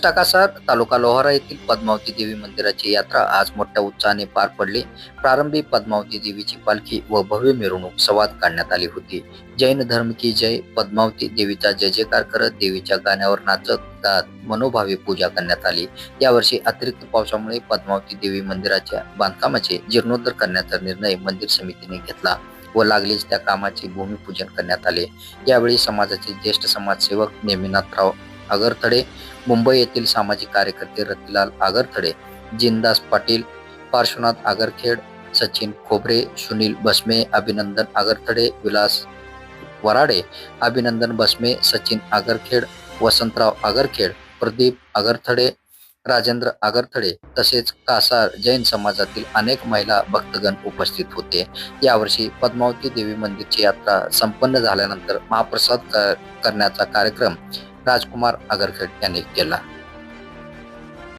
Post Kasar तालुका लोहारा येथील पद्मावती देवी मंदिराची यात्रा आज मोठ्या उत्साहाने पार पडली। प्रारंभी पद्मावती देवीची पालखी व भव्य मिरवणूक संवाद काढण्यात आली होती। जैन धर्म की जय, पद्मावती देवीचा जय जयकार करत देवीच्या गाण्यावर नाचत गात मनोभावे पूजा करण्यात आली। यावर्षी अतिरिक्त पावसामुळे पद्मावती देवी मंदिराच्या बांधकामाचे जीर्णोद्धार करण्याचा निर्णय मंदिर समितीने घेतला व लागलीच त्या कामाचे भूमिपूजन करण्यात आले। यावेळी समाजाचे ज्येष्ठ समाजसेवक नेमिनाथराव आगरथडे, मुंबई येथील सामाजिक कार्यकर्ते रतिलाल आगरथडे, जिनदास पाटील, पार्श्वनाथ आगरखेड, सचिन खोबरे, सुनील बसमे, अभिनंदन आगरथडे, विलास वराडे, अभिनंदन बसमे, सचिन आगरखेड, वसंतराव आगरखेड, प्रदीप आगरथडे, राजेंद्र आगरथडे तसेच कासार जैन समाजातील अनेक महिला भक्तगण उपस्थित होते। यावर्षी पद्मावती देवी मंदिरची यात्रा संपन्न झाल्यानंतर महाप्रसाद करण्याचा कार्यक्रम राजकुमार आगरखेड यांनी केला।